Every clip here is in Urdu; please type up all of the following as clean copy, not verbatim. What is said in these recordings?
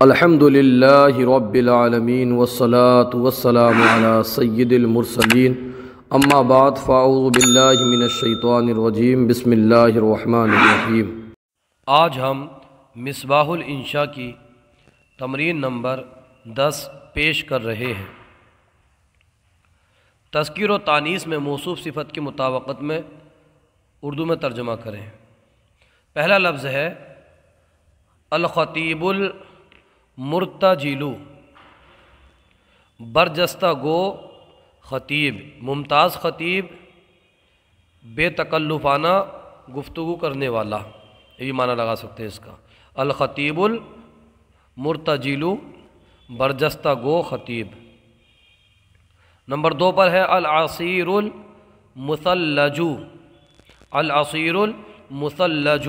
الحمدللہ رب العالمین والصلاة والسلام علی سید المرسلین اما بعد فاعوذ باللہ من الشیطان الرجیم بسم اللہ الرحمن الرحیم۔ آج ہم مصباح الانشاء کی تمرین نمبر 10 پیش کر رہے ہیں۔ تذکیر و تانیث میں موصوف صفت کی مطابقت میں اردو میں ترجمہ کریں۔ پہلا لفظ ہے الخطیب المرتجل، برجستہ گو خطیب، ممتاز خطیب، بے تکلفانہ گفتگو کرنے والا، یہ بھی معنی لگا سکتے ہیں اس کا۔ الخطیب المرتجل، برجستہ گو خطیب۔ نمبر 2 پر ہے العصیر المثلج، العصیر المثلج،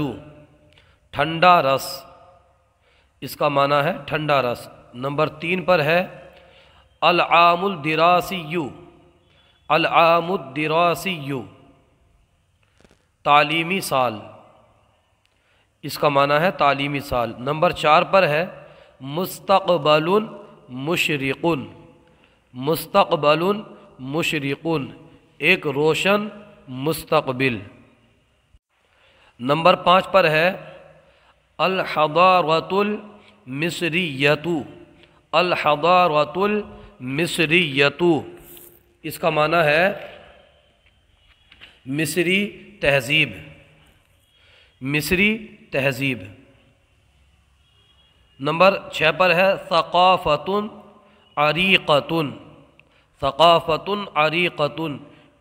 ٹھنڈا رس، اس کا معنی ہے ٹھنڈا رس۔ نمبر 3 پر ہے العام الدراسی، العام الدراسی، تعلیمی سال، اس کا معنی ہے تعلیمی سال۔ نمبر 4 پر ہے مستقبل مشرق، مستقبل مشرق، ایک روشن مستقبل۔ نمبر 5 پر ہے الحضارۃ المصریۃ، الحضارۃ المصریۃ، اس کا معنی ہے مصری تہذیب، مصری تہذیب۔ نمبر 6 پر ہے ثقافۃ عریقۃ، ثقافۃ عریقۃ،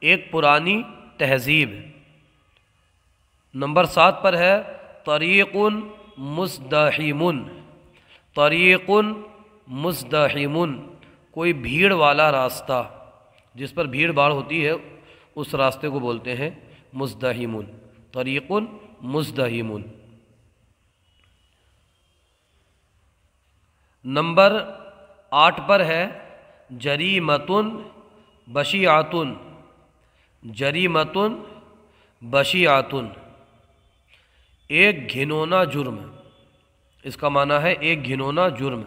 ایک پرانی تہذیب۔ نمبر 7 پر ہے طریق مزدحم، طریق مزدحم، کوئی بھیڑ والا راستہ، جس پر بھیڑ بھاڑ ہوتی ہے اس راستے کو بولتے ہیں مزدحم، طریق مزدحم۔ نمبر 8 پر ہے جریمۃ بشیعۃ، جریمۃ بشیعۃ، ایک گھنونا جرم، اس کا معنی ہے ایک گھنونا جرم۔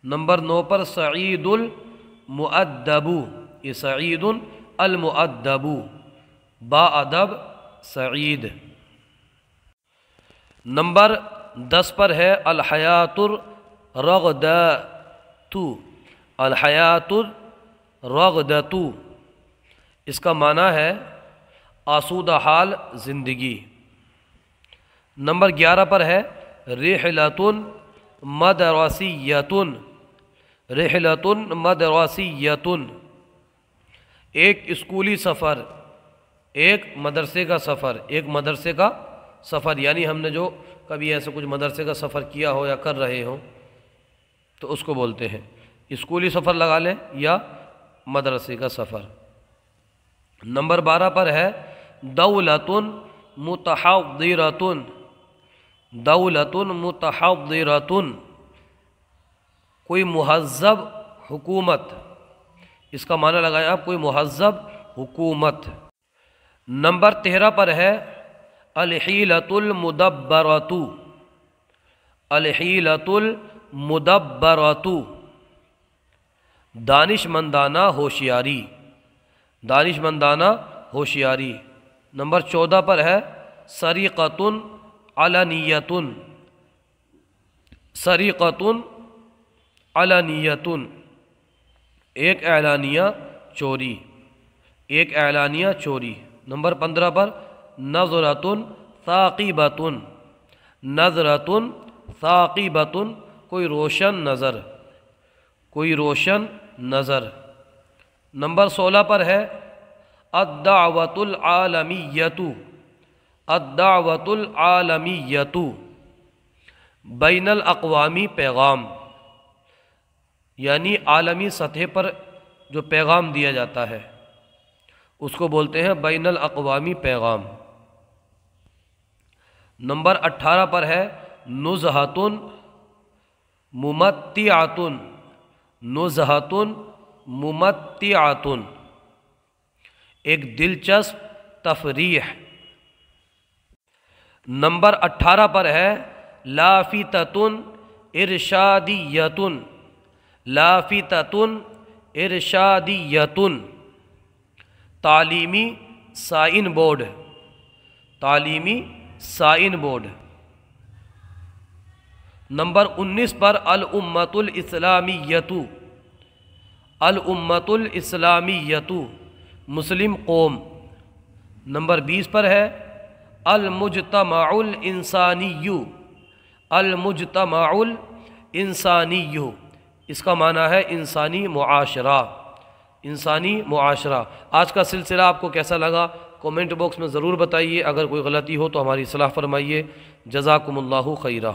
نمبر 9 پر سعید المؤدب، یہ سعید المؤدب، با ادب سعید۔ نمبر 10 پر ہے الحیاۃ الرغدۃ، الحیاۃ الرغدۃ، اس کا معنی ہے آسودہ حال زندگی۔ نمبر 11 پر ہے رحلۃ مدرسیۃ، رحلۃ مدرسیۃ، ایک اسکولی سفر، ایک مدرسے کا سفر، ایک مدرسے کا سفر، یعنی ہم نے جو کبھی ایسے کچھ مدرسے کا سفر کیا ہو یا کر رہے ہوں تو اس کو بولتے ہیں اسکولی سفر لگا لیں یا مدرسے کا سفر۔ نمبر 12 پر ہے دولۃ متحضرۃ، دولۃ متحضرۃ، کوئی مہذب حکومت، اس کا معنی لگائیں آپ کوئی مہذب حکومت۔ نمبر 13 پر ہے الحیلۃ المدبرۃ، الحیلۃ المدبرۃ، دانش مندانہ ہوشیاری، دانش مندانہ ہوشیاری۔ نمبر 14 پر ہے سریقۃ علنیۃ، سریقۃ علنیۃ، ایک اعلانیہ چوری، ایک اعلانیہ چوری۔ نمبر 15 پر نظرۃ ثاقبۃ، نظرۃ ثاقبۃ، کوئی روشن نظر، کوئی روشن نظر۔ نمبر 16 پر ہے الدعوۃ العالمیۃ، الدعوۃ العالمیۃ، بین الاقوامی پیغام، یعنی عالمی سطح پر جو پیغام دیا جاتا ہے اس کو بولتے ہیں بین الاقوامی پیغام۔ نمبر 18 پر ہے نزہۃ ممتعۃ، نزہۃ ممتعۃ، ایک دلچسپ تفریح۔ نمبر 18 پر ہے لافتۃ ارشادیتن، لافتتن ارشادیتن، تعلیمی سائن بورڈ، تعلیمی سائن بورڈ۔ نمبر 19 پر الامۃ الاسلامیۃ، الامۃ الاسلامیۃ مسلم قوم۔ نمبر 20 پر ہے المجتمع الانسانی، المجتمع الانسانی، اس کا معنی ہے انسانی معاشرہ، انسانی معاشرہ۔ آج کا سلسلہ آپ کو کیسا لگا کومنٹ باکس میں ضرور بتائیے، اگر کوئی غلطی ہو تو ہماری اصلاح فرمائیے۔ جزاکم اللہ خیرہ۔